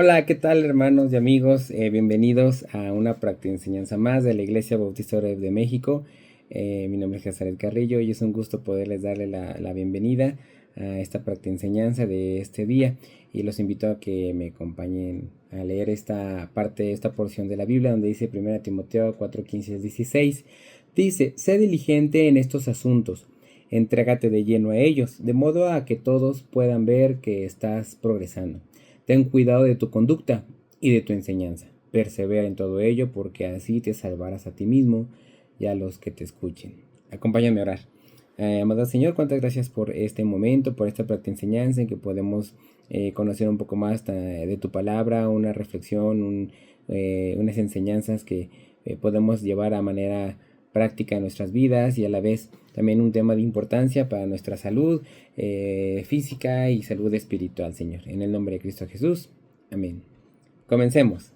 Hola, ¿qué tal hermanos y amigos? Bienvenidos a una práctica enseñanza más de la Iglesia Bautista de México. Mi nombre es Jazaret Carrillo y es un gusto poderles darle la bienvenida a esta práctica enseñanza de este día. Y los invito a que me acompañen a leer esta parte, esta porción de la Biblia donde dice 1 Timoteo 4:15-16. Dice, sé diligente en estos asuntos, entrégate de lleno a ellos, de modo a que todos puedan ver que estás progresando. Ten cuidado de tu conducta y de tu enseñanza. Persevera en todo ello, porque así te salvarás a ti mismo y a los que te escuchen. Acompáñame a orar. Amado Señor, cuántas gracias por este momento, por esta práctica enseñanza en que podemos conocer un poco más de tu palabra, una reflexión, unas enseñanzas que podemos llevar a manera práctica en nuestras vidas y a la vez también un tema de importancia para nuestra salud física y salud espiritual, Señor. En el nombre de Cristo Jesús. Amén. Comencemos.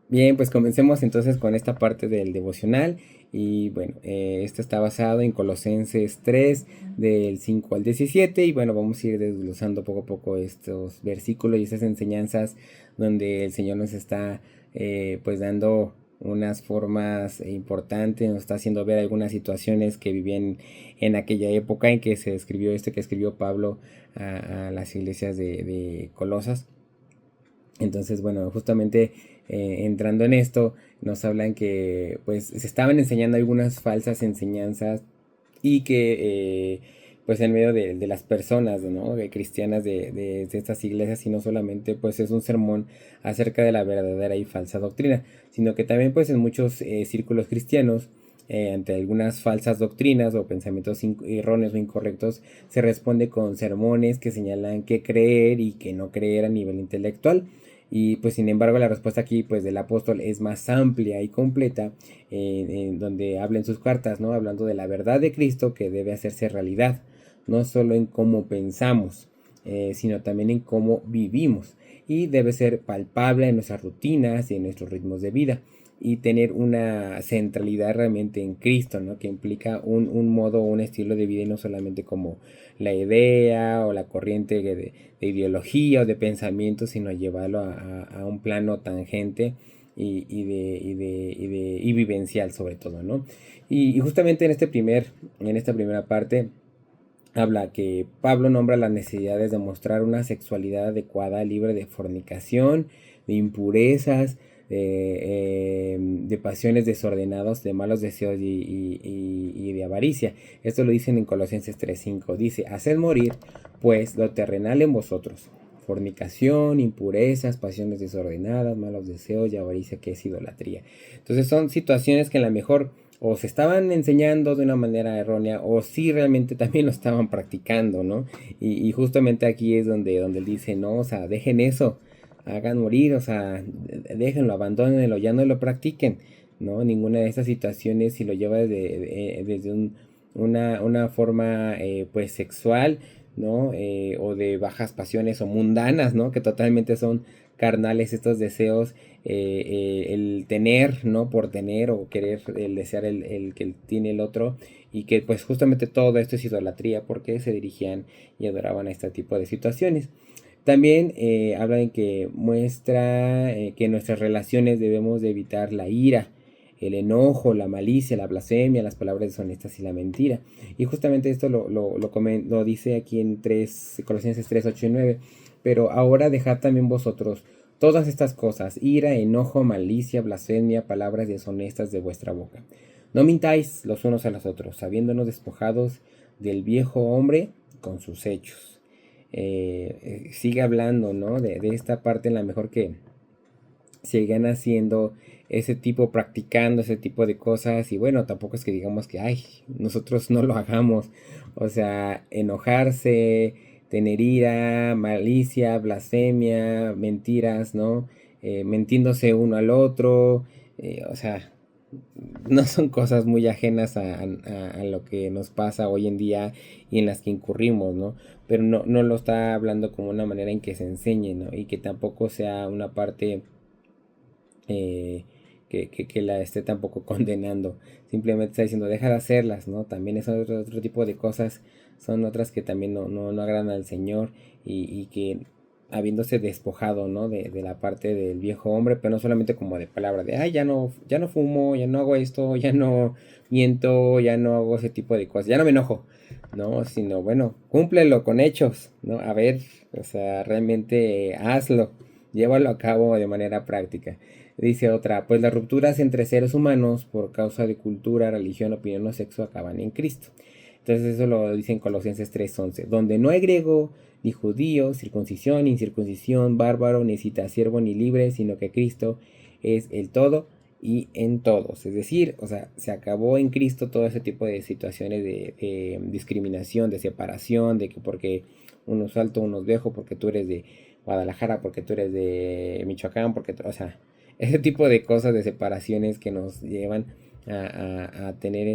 Bien, pues comencemos entonces con esta parte del devocional y bueno, esto está basado en Colosenses 3 del 5 al 17 y bueno, vamos a ir desglosando poco a poco estos versículos y estas enseñanzas donde el Señor nos está pues dando unas formas importantes, nos está haciendo ver algunas situaciones que vivían en aquella época en que se escribió esto que escribió Pablo a las iglesias de Colosas. Entonces, bueno, justamente entrando en esto, nos hablan que pues se estaban enseñando algunas falsas enseñanzas y que pues en medio de las personas, ¿no? De cristianas de estas iglesias, y no solamente pues es un sermón acerca de la verdadera y falsa doctrina, sino que también pues en muchos círculos cristianos, ante algunas falsas doctrinas o pensamientos erróneos o incorrectos, se responde con sermones que señalan qué creer y qué no creer a nivel intelectual. Y pues sin embargo la respuesta aquí pues del apóstol es más amplia y completa, en donde habla en sus cartas, ¿no? Hablando de la verdad de Cristo que debe hacerse realidad, no solo en cómo pensamos, sino también en cómo vivimos. Y debe ser palpable en nuestras rutinas y en nuestros ritmos de vida. Y tener una centralidad realmente en Cristo, ¿no? Que implica un modo o un estilo de vida y no solamente como la idea o la corriente de ideología o de pensamiento, sino llevarlo a un plano tangente y vivencial sobre todo, ¿no? Y justamente en esta primera parte habla que Pablo nombra las necesidades de mostrar una sexualidad adecuada, libre de fornicación, de impurezas, de pasiones desordenadas, de malos deseos y de avaricia. Esto lo dicen en Colosenses 3:5. Dice, haced morir pues lo terrenal en vosotros: fornicación, impurezas, pasiones desordenadas, malos deseos y avaricia, que es idolatría. Entonces son situaciones que a lo mejor o se estaban enseñando de una manera errónea o si realmente también lo estaban practicando, ¿no? Y justamente aquí es donde él dice, no, o sea, dejen eso, hagan morir, o sea, déjenlo, abandónenlo, ya no lo practiquen, ¿no? Ninguna de estas situaciones, si lo llevas desde una forma pues sexual, ¿no? O de bajas pasiones o mundanas, ¿no? Que totalmente son carnales estos deseos, el tener, ¿no? Por tener o querer, el desear el que tiene el otro, y que pues justamente todo esto es idolatría porque se dirigían y adoraban a este tipo de situaciones. También habla de que muestra que en nuestras relaciones debemos de evitar la ira, el enojo, la malicia, la blasfemia, las palabras deshonestas y la mentira. Y justamente esto lo dice aquí en Colosenses 3, 8 y 9. Pero ahora dejad también vosotros todas estas cosas: ira, enojo, malicia, blasfemia, palabras deshonestas de vuestra boca. No mintáis los unos a los otros, habiéndonos despojados del viejo hombre con sus hechos. Sigue hablando, ¿no? De esta parte en la mejor que sigan haciendo ese tipo, practicando ese tipo de cosas. Y bueno, tampoco es que digamos que, ay, nosotros no lo hagamos. O sea, enojarse, tener ira, malicia, blasfemia, mentiras, ¿no? Mentiéndose uno al otro. O sea, no son cosas muy ajenas a lo que nos pasa hoy en día y en las que incurrimos, ¿no? Pero no lo está hablando como una manera en que se enseñe, ¿no? Y que tampoco sea una parte que la esté tampoco condenando. Simplemente está diciendo, deja de hacerlas, ¿no? También es otro tipo de cosas son otras que también no agradan al Señor y que habiéndose despojado, ¿no? De la parte del viejo hombre, pero no solamente como de palabra de, ay, ya no fumo, ya no hago esto, ya no miento, ya no hago ese tipo de cosas, ya no me enojo, ¿no? Sino, bueno, cúmplelo con hechos, ¿no? A ver, o sea, realmente hazlo, llévalo a cabo de manera práctica. Dice otra, pues las rupturas entre seres humanos por causa de cultura, religión, opinión o sexo acaban en Cristo. Entonces eso lo dice en Colosenses 3:11, donde no hay griego ni judío, circuncisión, incircuncisión, bárbaro, ni cita siervo ni libre, sino que Cristo es el todo y en todos. Es decir, o sea, se acabó en Cristo todo ese tipo de situaciones de discriminación, de separación, de que porque uno es alto, uno es viejo, porque tú eres de Guadalajara, porque tú eres de Michoacán, porque, o sea, ese tipo de cosas, de separaciones que nos llevan a tener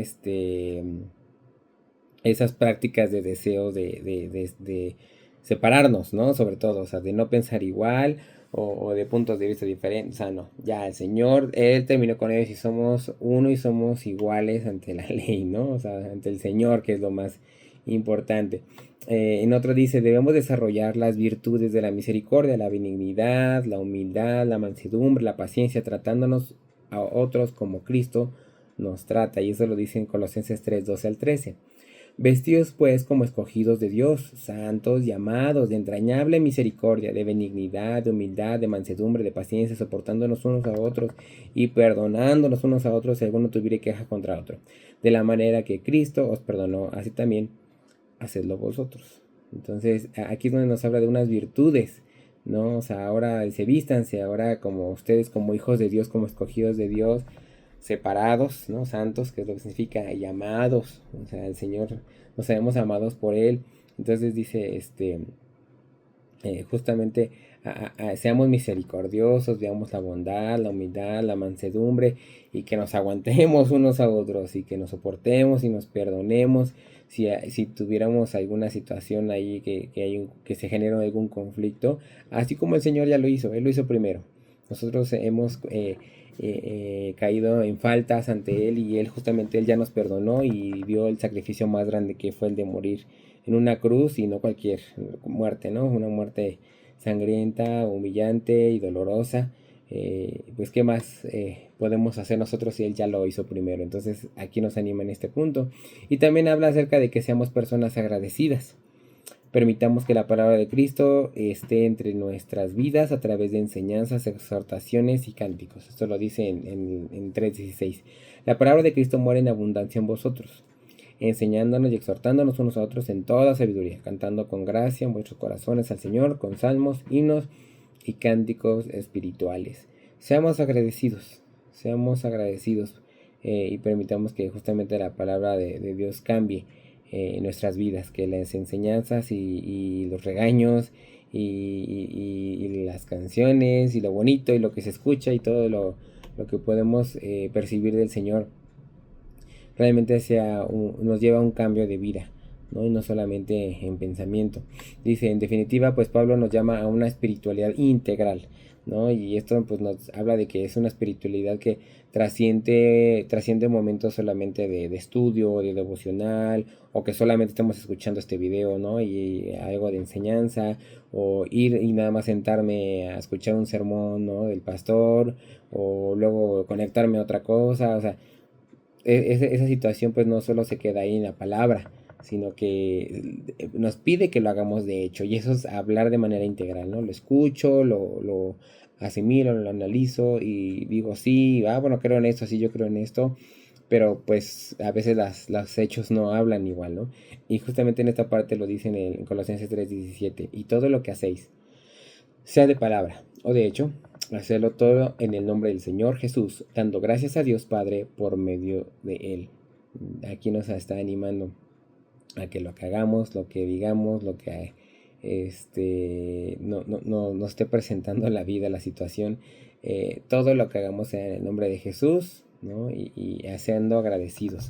esas prácticas de deseos de separarnos, ¿no? Sobre todo, o sea, de no pensar igual o de puntos de vista diferentes. O sea, no, ya el Señor, Él terminó con ellos y somos uno y somos iguales ante la ley, ¿no? O sea, ante el Señor, que es lo más importante. En otro dice, debemos desarrollar las virtudes de la misericordia, la benignidad, la humildad, la mansedumbre, la paciencia, tratándonos a otros como Cristo nos trata. Y eso lo dice en Colosenses 3:12 al 13. Vestidos pues como escogidos de Dios, santos, llamados de entrañable misericordia, de benignidad, de humildad, de mansedumbre, de paciencia, soportándonos unos a otros y perdonándonos unos a otros si alguno tuviera queja contra otro. De la manera que Cristo os perdonó, así también hacedlo vosotros. Entonces aquí es donde nos habla de unas virtudes, ¿no? O sea, ahora se vístanse, ahora como ustedes como hijos de Dios, como escogidos de Dios, separados, ¿no? Santos, que es lo que significa llamados, o sea, el Señor, nos sabemos amados por Él. Entonces dice, justamente, seamos misericordiosos, veamos la bondad, la humildad, la mansedumbre, y que nos aguantemos unos a otros, y que nos soportemos y nos perdonemos. Si tuviéramos alguna situación ahí que se genere algún conflicto, así como el Señor ya lo hizo, Él lo hizo primero. Nosotros hemos caído en faltas ante Él, y Él justamente Él ya nos perdonó y dio el sacrificio más grande, que fue el de morir en una cruz, y no cualquier muerte, ¿no? Una muerte sangrienta, humillante y dolorosa. Pues qué más podemos hacer nosotros si Él ya lo hizo primero. Entonces aquí nos anima en este punto. Y también habla acerca de que seamos personas agradecidas. Permitamos que la palabra de Cristo esté entre nuestras vidas a través de enseñanzas, exhortaciones y cánticos. Esto lo dice en 3:16. La palabra de Cristo muere en abundancia en vosotros, enseñándonos y exhortándonos unos a otros en toda sabiduría, cantando con gracia en vuestros corazones al Señor, con salmos, himnos y cánticos espirituales. Seamos agradecidos, y permitamos que justamente la palabra de Dios cambie nuestras vidas, que las enseñanzas y los regaños y las canciones y lo bonito y lo que se escucha y todo lo que podemos percibir del Señor realmente nos lleva a un cambio de vida, ¿no? Y no solamente en pensamiento. Dice, en definitiva, pues Pablo nos llama a una espiritualidad integral, ¿no? Y esto pues nos habla de que es una espiritualidad que trasciende momentos solamente de estudio, de devocional, o que solamente estemos escuchando este video, ¿no? Y algo de enseñanza, o ir y nada más sentarme a escuchar un sermón, ¿no? Del pastor, o luego conectarme a otra cosa, o sea, esa situación pues no solo se queda ahí en la palabra, sino que nos pide que lo hagamos de hecho, y eso es hablar de manera integral, ¿no? Lo escucho, lo asimilo, lo analizo y digo, sí, bueno, creo en esto, sí, yo creo en esto, pero pues a veces los hechos no hablan igual, ¿no? Y justamente en esta parte lo dicen en Colosenses 3:17, y todo lo que hacéis, sea de palabra o de hecho, hacerlo todo en el nombre del Señor Jesús, dando gracias a Dios Padre por medio de Él. Aquí nos está animando a que lo que hagamos, lo que digamos, lo que no esté presentando la vida, la situación, todo lo que hagamos sea en el nombre de Jesús, ¿no? Y siendo agradecidos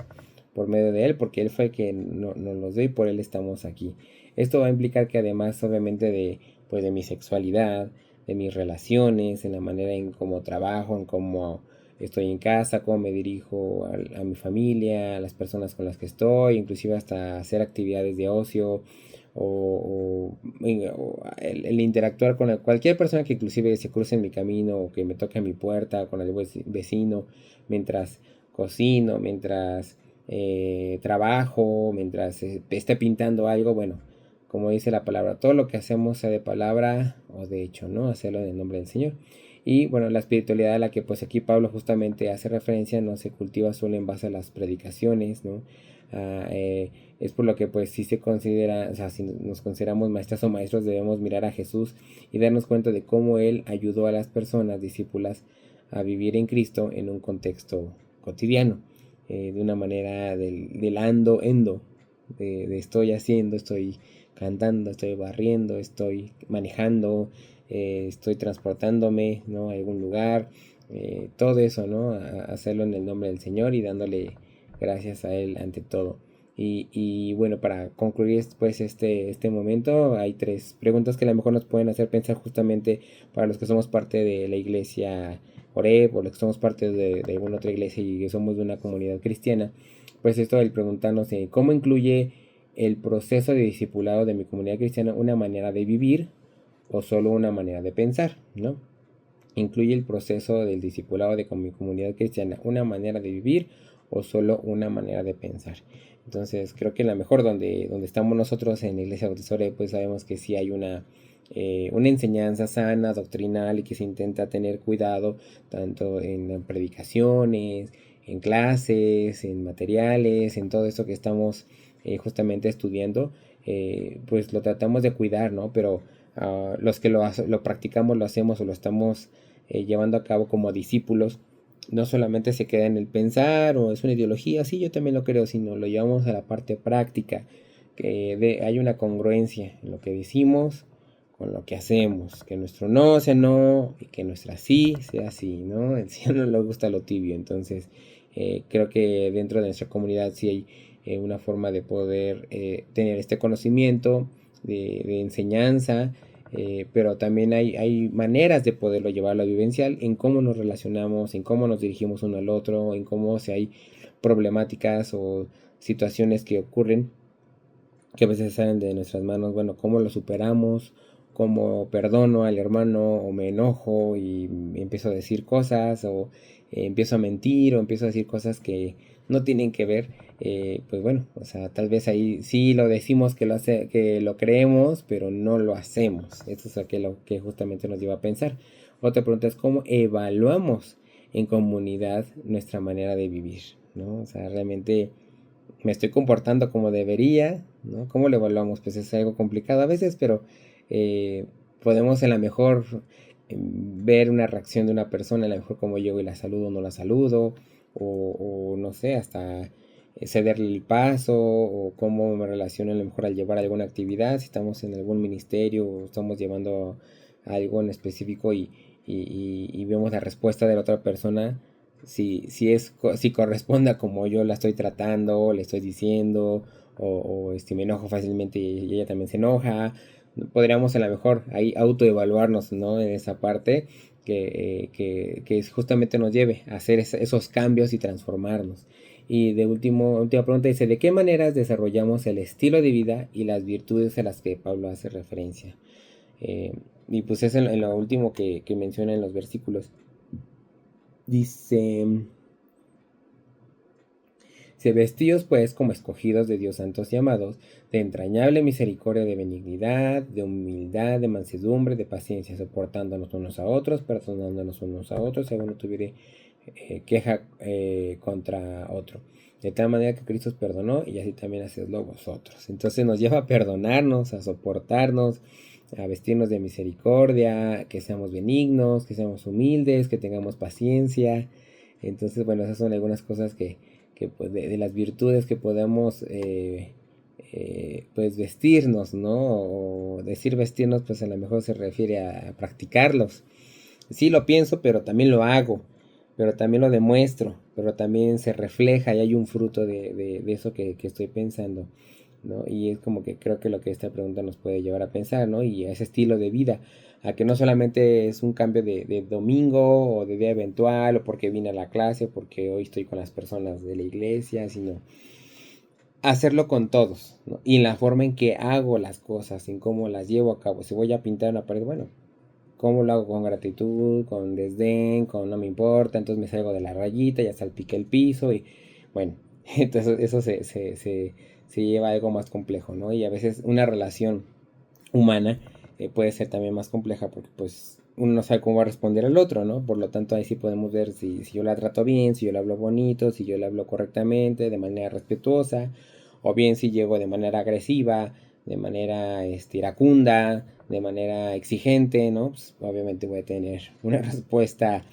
por medio de Él, porque Él fue el que nos los dio y por Él estamos aquí. Esto va a implicar que además, obviamente, de mi sexualidad, de mis relaciones, en la manera en cómo trabajo, en cómo estoy en casa, cómo me dirijo a mi familia, a las personas con las que estoy, inclusive hasta hacer actividades de ocio o el interactuar con cualquier persona que inclusive se cruce en mi camino o que me toque a mi puerta, con el vecino, mientras cocino, mientras trabajo, mientras esté pintando algo, bueno, como dice la palabra, todo lo que hacemos sea de palabra o de hecho, ¿no? Hacerlo en el nombre del Señor. Y bueno, la espiritualidad a la que pues aquí Pablo justamente hace referencia no se cultiva solo en base a las predicaciones, ¿no? Ah, es por lo que pues si se considera, o sea, si nos consideramos maestras o maestros debemos mirar a Jesús y darnos cuenta de cómo Él ayudó a las personas, discípulas, a vivir en Cristo en un contexto cotidiano, de una manera del endo, de estoy haciendo, estoy cantando, estoy barriendo, estoy manejando, estoy transportándome, ¿no? A algún lugar, todo eso, ¿no? Hacerlo en el nombre del Señor y dándole gracias a Él ante todo. Y bueno, para concluir pues este momento, hay 3 preguntas que a lo mejor nos pueden hacer pensar justamente para los que somos parte de la iglesia Oreb, o los que somos parte de alguna otra iglesia y que somos de una comunidad cristiana. Pues esto del preguntarnos cómo incluye el proceso de discipulado de mi comunidad cristiana una manera de vivir o solo una manera de pensar, ¿no? Incluye el proceso del discipulado de mi comunidad cristiana una manera de vivir o solo una manera de pensar. Entonces creo que la mejor donde estamos nosotros en la Iglesia Bautista, pues sabemos que sí hay una enseñanza sana, doctrinal, y que se intenta tener cuidado tanto en predicaciones, en clases, en materiales, en todo esto que estamos justamente estudiando, pues lo tratamos de cuidar, ¿no? Pero los que lo practicamos, lo hacemos o lo estamos llevando a cabo como discípulos, no solamente se queda en el pensar o es una ideología, sí, yo también lo creo, sino lo llevamos a la parte práctica, que hay una congruencia en lo que decimos con lo que hacemos, que nuestro no sea no y que nuestra sí sea sí, ¿no? El Señor no le gusta lo tibio, entonces creo que dentro de nuestra comunidad sí hay una forma de poder tener este conocimiento de enseñanza, pero también hay maneras de poderlo llevar a la vivencial en cómo nos relacionamos, en cómo nos dirigimos uno al otro, en cómo si hay problemáticas o situaciones que ocurren que a veces salen de nuestras manos, bueno, cómo lo superamos, cómo perdono al hermano o me enojo y empiezo a decir cosas o empiezo a mentir o empiezo a decir cosas que no tienen que ver, pues bueno, o sea, tal vez ahí sí lo decimos que lo creemos, pero no lo hacemos. Eso es aquello que justamente nos lleva a pensar. Otra pregunta es cómo evaluamos en comunidad nuestra manera de vivir, ¿no? O sea, realmente me estoy comportando como debería, ¿no? ¿Cómo lo evaluamos? Pues es algo complicado a veces, pero podemos a lo mejor ver una reacción de una persona, a lo mejor como yo y la saludo o no la saludo, o no sé, hasta cederle el paso, o cómo me relaciono a lo mejor al llevar alguna actividad, si estamos en algún ministerio o estamos llevando algo en específico y vemos la respuesta de la otra persona, si corresponde a como yo la estoy tratando, le estoy diciendo, o me enojo fácilmente y ella también se enoja. Podríamos a lo mejor ahí autoevaluarnos, ¿no? En esa parte que justamente nos lleve a hacer esos cambios y transformarnos. Y de última pregunta dice, ¿de qué maneras desarrollamos el estilo de vida y las virtudes a las que Pablo hace referencia? Eh, y pues es en lo último que menciona en los versículos. Dice, se vestidos pues como escogidos de Dios santos y amados, de entrañable misericordia, de benignidad, de humildad, de mansedumbre, de paciencia, soportándonos unos a otros, perdonándonos unos a otros, según no tuviere queja contra otro. De tal manera que Cristo os perdonó y así también hacedlo vosotros. Entonces nos lleva a perdonarnos, a soportarnos, a vestirnos de misericordia, que seamos benignos, que seamos humildes, que tengamos paciencia. Entonces, bueno, esas son algunas cosas que pues, de las virtudes que podamos pues vestirnos, ¿no? O decir vestirnos, pues a lo mejor se refiere a practicarlos. Sí lo pienso, pero también lo hago, pero también lo demuestro, pero también se refleja y hay un fruto de eso que estoy pensando, ¿no? Y es como que creo que lo que esta pregunta nos puede llevar a pensar, ¿no? Y a ese estilo de vida. a que no solamente es un cambio de domingo o de día eventual o porque vine a la clase, porque hoy estoy con las personas de la iglesia, sino hacerlo con todos, ¿no? Y en la forma en que hago las cosas, en cómo las llevo a cabo. Si voy a pintar una pared, bueno, cómo lo hago con gratitud, con desdén, con no me importa, entonces me salgo de la rayita, ya salpiqué el piso y bueno, entonces eso se lleva a algo más complejo, ¿no? Y a veces una relación humana puede ser también más compleja porque pues uno no sabe cómo va a responder al otro, ¿no? Por lo tanto ahí sí podemos ver si yo la trato bien, si yo le hablo bonito, si yo le hablo correctamente, de manera respetuosa, o bien si llego de manera agresiva, de manera iracunda, de manera exigente, ¿no? Pues obviamente voy a tener una respuesta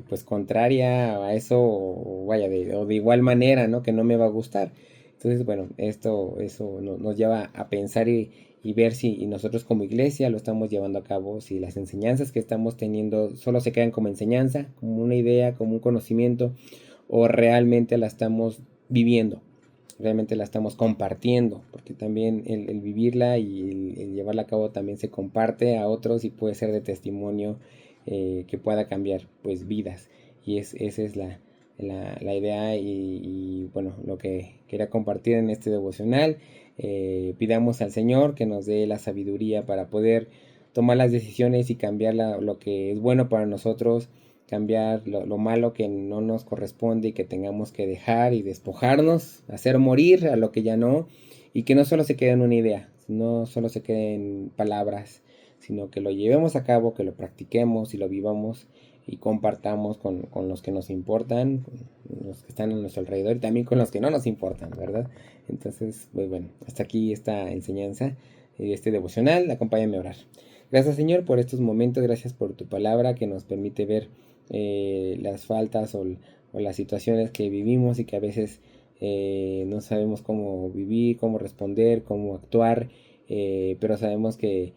pues contraria a eso, o vaya, o de igual manera, ¿no? Que no me va a gustar. Entonces, bueno, eso nos lleva a pensar y ver si nosotros como iglesia lo estamos llevando a cabo, si las enseñanzas que estamos teniendo solo se quedan como enseñanza, como una idea, como un conocimiento, o realmente la estamos viviendo, realmente la estamos compartiendo, porque también el vivirla y el llevarla a cabo también se comparte a otros y puede ser de testimonio que pueda cambiar pues vidas. Y esa es la idea y bueno, lo que quería compartir en este devocional. Pidamos al Señor que nos dé la sabiduría para poder tomar las decisiones y cambiar lo que es bueno para nosotros, cambiar lo malo que no nos corresponde y que tengamos que dejar y despojarnos, hacer morir a lo que ya no, y que no solo se quede en una idea, no solo se quede en palabras, sino que lo llevemos a cabo, que lo practiquemos y lo vivamos y compartamos con los que nos importan, con los que están a nuestro alrededor y también con los que no nos importan, ¿verdad? Entonces, pues bueno, hasta aquí esta enseñanza, este devocional. Acompáñame a orar. Gracias, Señor, por estos momentos, gracias por tu palabra que nos permite ver las faltas o las situaciones que vivimos y que a veces no sabemos cómo vivir, cómo responder, cómo actuar, pero sabemos que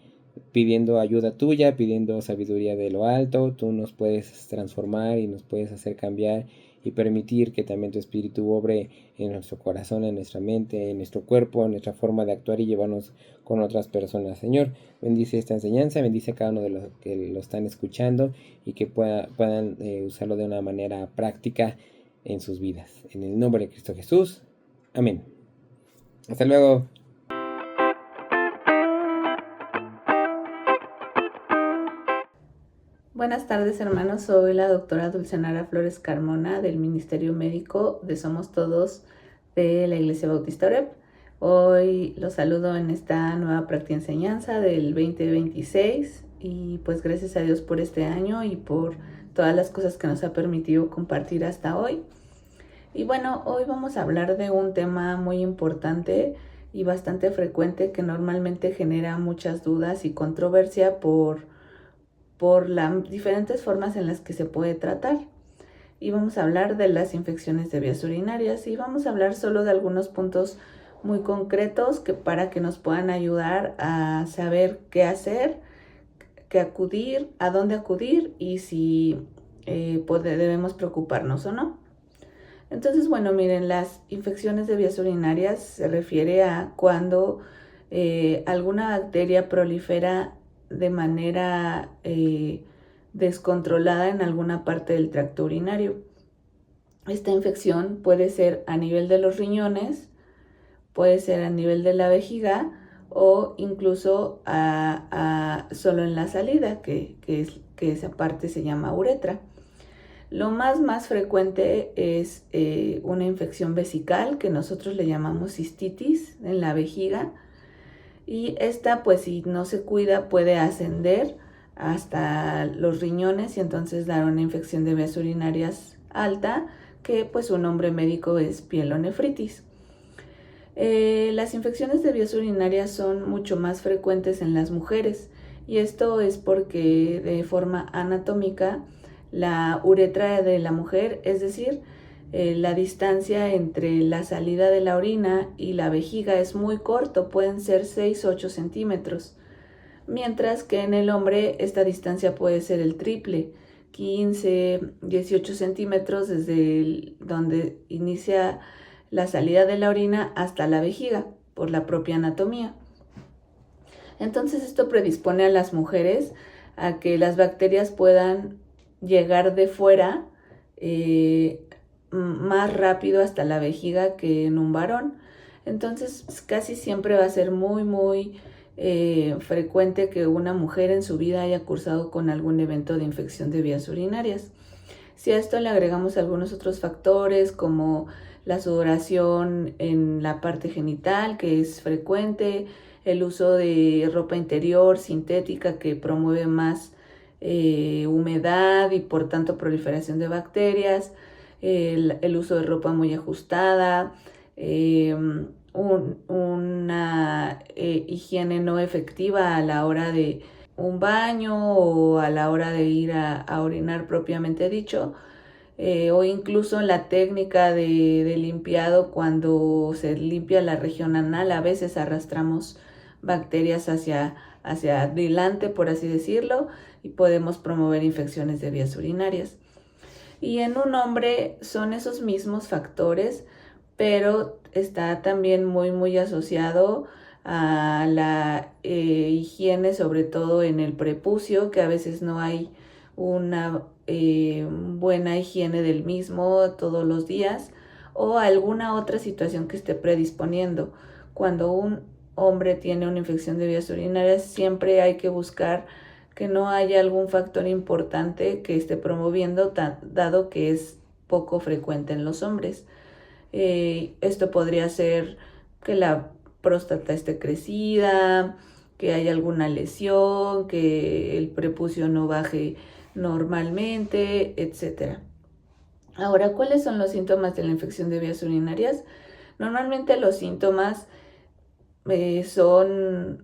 pidiendo ayuda tuya, pidiendo sabiduría de lo alto, tú nos puedes transformar y nos puedes hacer cambiar y permitir que también tu espíritu obre en nuestro corazón, en nuestra mente, en nuestro cuerpo, en nuestra forma de actuar y llevarnos con otras personas. Señor, bendice esta enseñanza, bendice a cada uno de los que lo están escuchando y que puedan usarlo de una manera práctica en sus vidas. En el nombre de Cristo Jesús. Amén. Hasta luego. Buenas tardes, hermanos. Soy la doctora Dulcenara Flores Carmona del Ministerio Médico de Somos Todos de la Iglesia Bautista Oreb. Hoy los saludo en esta nueva práctica enseñanza del 2026 y pues gracias a Dios por este año y por todas las cosas que nos ha permitido compartir hasta hoy. Y bueno, hoy vamos a hablar de un tema muy importante y bastante frecuente que normalmente genera muchas dudas y controversia por las diferentes formas en las que se puede tratar. Y vamos a hablar de las infecciones de vías urinarias y vamos a hablar solo de algunos puntos muy concretos para que nos puedan ayudar a saber qué hacer, qué acudir, a dónde acudir y si debemos preocuparnos o no. Entonces, bueno, miren, las infecciones de vías urinarias se refiere a cuando alguna bacteria prolifera de manera descontrolada en alguna parte del tracto urinario. Esta infección puede ser a nivel de los riñones, puede ser a nivel de la vejiga o incluso solo en la salida, que esa parte se llama uretra. Lo más frecuente es una infección vesical, que nosotros le llamamos cistitis en la vejiga. Y esta, pues si no se cuida, puede ascender hasta los riñones y entonces dar una infección de vías urinarias alta, que pues su nombre médico es pielonefritis. Las infecciones de vías urinarias son mucho más frecuentes en las mujeres y esto es porque de forma anatómica la uretra de la mujer, es decir, la distancia entre la salida de la orina y la vejiga es muy corto, pueden ser 6-8 centímetros, mientras que en el hombre esta distancia puede ser el triple, 15-18 centímetros desde donde inicia la salida de la orina hasta la vejiga, por la propia anatomía. Entonces esto predispone a las mujeres a que las bacterias puedan llegar de fuera más rápido hasta la vejiga que en un varón. Entonces casi siempre va a ser muy frecuente que una mujer en su vida haya cursado con algún evento de infección de vías urinarias. Si a esto le agregamos algunos otros factores como la sudoración en la parte genital, que es frecuente, el uso de ropa interior sintética que promueve más humedad y por tanto proliferación de bacterias, el uso de ropa muy ajustada, una higiene no efectiva a la hora de un baño o a la hora de ir a orinar propiamente dicho, o incluso la técnica de limpiado cuando se limpia la región anal. A veces arrastramos bacterias hacia adelante, por así decirlo, y podemos promover infecciones de vías urinarias. Y en un hombre son esos mismos factores, pero está también muy asociado a la higiene, sobre todo en el prepucio, que a veces no hay una buena higiene del mismo todos los días, o alguna otra situación que esté predisponiendo. Cuando un hombre tiene una infección de vías urinarias, siempre hay que buscar que no haya algún factor importante que esté promoviendo, dado que es poco frecuente en los hombres. Esto podría ser que la próstata esté crecida, que haya alguna lesión, que el prepucio no baje normalmente, etc. Ahora, ¿cuáles son los síntomas de la infección de vías urinarias? Normalmente los síntomas son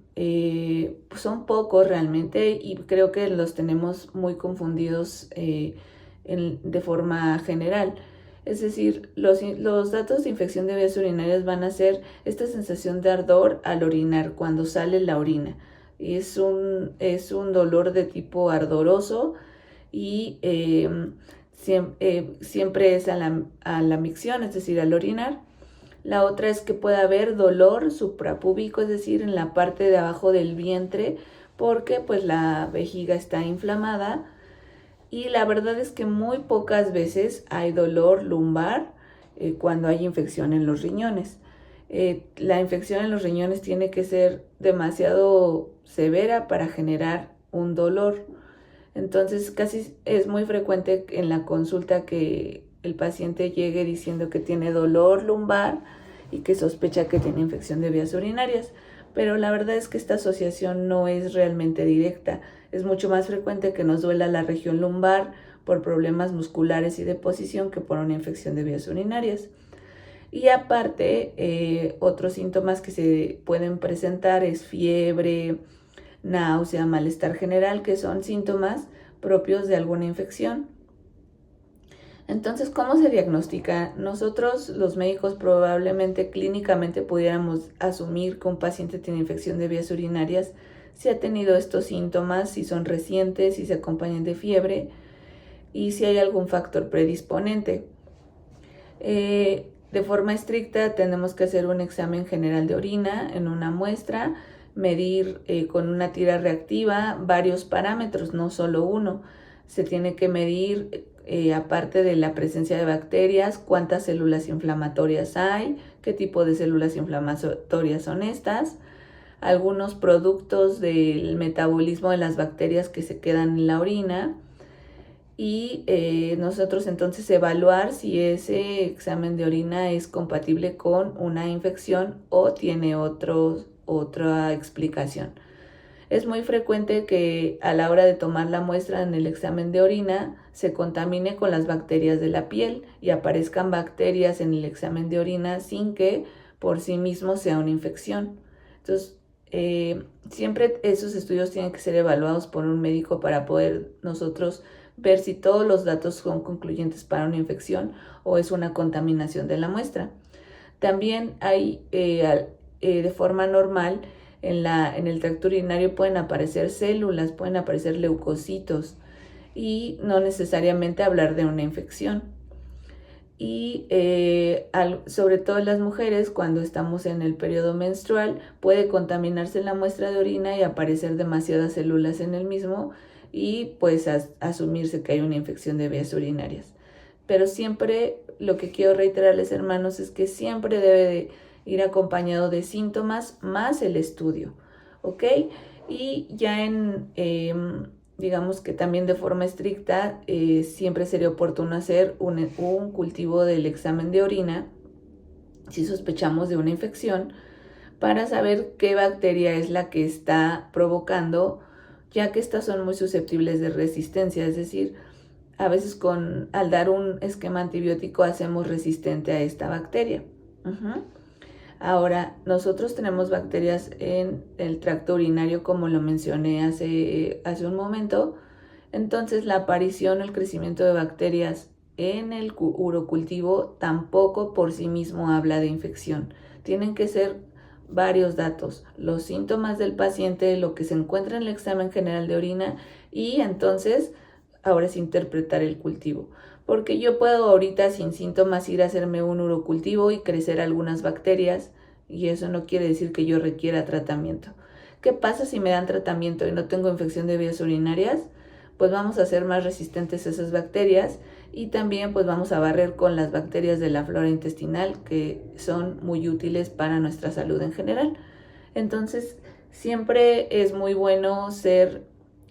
pocos realmente, y creo que los tenemos muy confundidos de forma general. Es decir, los datos de infección de vías urinarias van a ser esta sensación de ardor al orinar cuando sale la orina. Es un dolor de tipo ardoroso y siempre es a la micción, es decir, al orinar. La otra es que puede haber dolor suprapúbico, es decir, en la parte de abajo del vientre, porque pues la vejiga está inflamada. Y la verdad es que muy pocas veces hay dolor lumbar cuando hay infección en los riñones. La infección en los riñones tiene que ser demasiado severa para generar un dolor. Entonces casi es muy frecuente en la consulta que el paciente llegue diciendo que tiene dolor lumbar y que sospecha que tiene infección de vías urinarias. Pero la verdad es que esta asociación no es realmente directa. Es mucho más frecuente que nos duela la región lumbar por problemas musculares y de posición que por una infección de vías urinarias. Y aparte, otros síntomas que se pueden presentar es fiebre, náusea, malestar general, que son síntomas propios de alguna infección. Entonces, ¿cómo se diagnostica? Nosotros, los médicos, probablemente clínicamente pudiéramos asumir que un paciente tiene infección de vías urinarias si ha tenido estos síntomas, si son recientes, si se acompañan de fiebre y si hay algún factor predisponente. De forma estricta tenemos que hacer un examen general de orina en una muestra, medir con una tira reactiva varios parámetros, no solo uno. Se tiene que medir, aparte de la presencia de bacterias, cuántas células inflamatorias hay, qué tipo de células inflamatorias son estas, algunos productos del metabolismo de las bacterias que se quedan en la orina, y nosotros entonces evaluar si ese examen de orina es compatible con una infección o tiene otra explicación. Es muy frecuente que a la hora de tomar la muestra en el examen de orina se contamine con las bacterias de la piel y aparezcan bacterias en el examen de orina sin que por sí mismo sea una infección. Entonces, siempre esos estudios tienen que ser evaluados por un médico para poder nosotros ver si todos los datos son concluyentes para una infección o es una contaminación de la muestra. También hay, de forma normal, en el tracto urinario pueden aparecer células, pueden aparecer leucocitos y no necesariamente hablar de una infección. y sobre todo en las mujeres, cuando estamos en el periodo menstrual, puede contaminarse la muestra de orina y aparecer demasiadas células en el mismo y pues asumirse que hay una infección de vías urinarias. Pero siempre lo que quiero reiterarles, hermanos, es que siempre debe de ir acompañado de síntomas más el estudio, ¿ok? Y ya digamos que también de forma estricta, siempre sería oportuno hacer un cultivo del examen de orina si sospechamos de una infección para saber qué bacteria es la que está provocando, ya que estas son muy susceptibles de resistencia, es decir, a veces al dar un esquema antibiótico hacemos resistente a esta bacteria. Ahora, nosotros tenemos bacterias en el tracto urinario, como lo mencioné hace un momento. Entonces, la aparición o el crecimiento de bacterias en el urocultivo tampoco por sí mismo habla de infección. Tienen que ser varios datos: los síntomas del paciente, lo que se encuentra en el examen general de orina y entonces ahora es interpretar el cultivo. Porque yo puedo ahorita sin síntomas ir a hacerme un urocultivo y crecer algunas bacterias, y eso no quiere decir que yo requiera tratamiento. ¿Qué pasa si me dan tratamiento y no tengo infección de vías urinarias? Pues vamos a hacer más resistentes a esas bacterias y también pues vamos a barrer con las bacterias de la flora intestinal, que son muy útiles para nuestra salud en general. Entonces siempre es muy bueno ser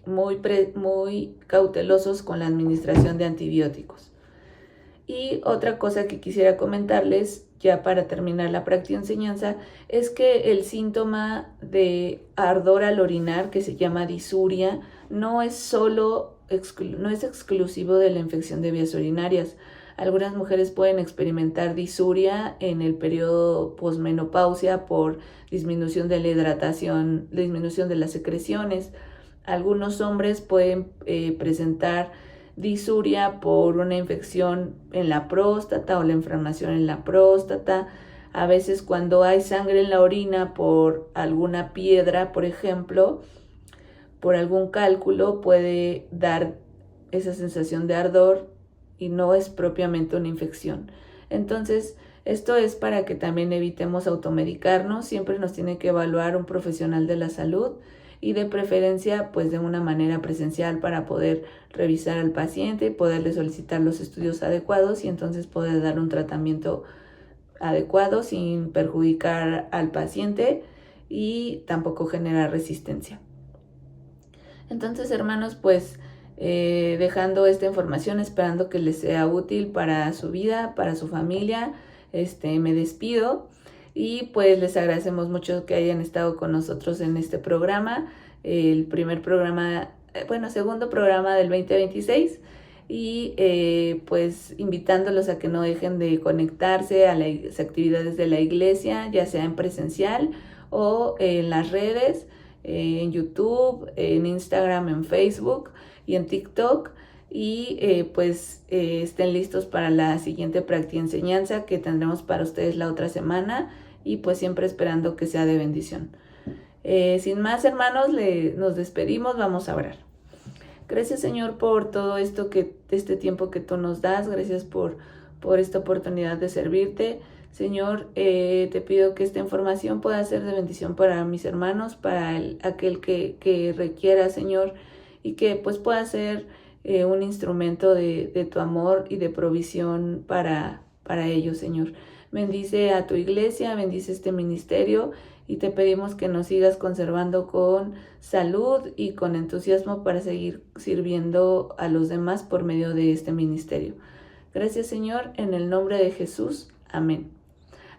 muy cautelosos con la administración de antibióticos. Y otra cosa que quisiera comentarles, ya para terminar la práctica enseñanza, es que el síntoma de ardor al orinar, que se llama disuria, no es exclusivo de la infección de vías urinarias. Algunas mujeres pueden experimentar disuria en el periodo posmenopausia por disminución de la hidratación, disminución de las secreciones. Algunos hombres pueden presentar disuria por una infección en la próstata o la inflamación en la próstata. A veces cuando hay sangre en la orina por alguna piedra, por ejemplo, por algún cálculo, puede dar esa sensación de ardor y no es propiamente una infección. Entonces, esto es para que también evitemos automedicarnos. Siempre nos tiene que evaluar un profesional de la salud y de preferencia pues de una manera presencial para poder revisar al paciente, poderle solicitar los estudios adecuados y entonces poder dar un tratamiento adecuado sin perjudicar al paciente y tampoco generar resistencia. Entonces, hermanos, pues dejando esta información, esperando que les sea útil para su vida, para su familia, me despido. Y pues les agradecemos mucho que hayan estado con nosotros en este programa, el segundo programa del 2026, y pues invitándolos a que no dejen de conectarse a las actividades de la iglesia, ya sea en presencial o en las redes, en YouTube, en Instagram, en Facebook y en TikTok. Y estén listos para la siguiente práctica enseñanza que tendremos para ustedes la otra semana, y pues siempre esperando que sea de bendición. Sin más, hermanos, nos despedimos, vamos a orar. Gracias, Señor, por todo este tiempo que tú nos das. Gracias por esta oportunidad de servirte. Señor, te pido que esta información pueda ser de bendición para mis hermanos, para aquel que requiera, Señor, y que pues pueda ser un instrumento de tu amor y de provisión para ellos, Señor. Bendice a tu iglesia, bendice este ministerio, y te pedimos que nos sigas conservando con salud y con entusiasmo para seguir sirviendo a los demás por medio de este ministerio. Gracias, Señor, en el nombre de Jesús. Amén.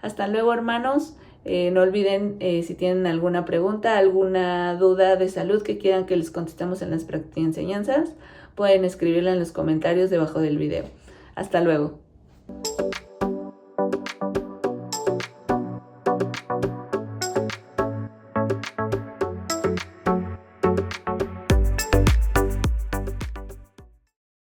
Hasta luego, hermanos. No olviden, si tienen alguna pregunta, alguna duda de salud que quieran que les contestemos en las prácticas y enseñanzas, pueden escribirla en los comentarios debajo del video. Hasta luego.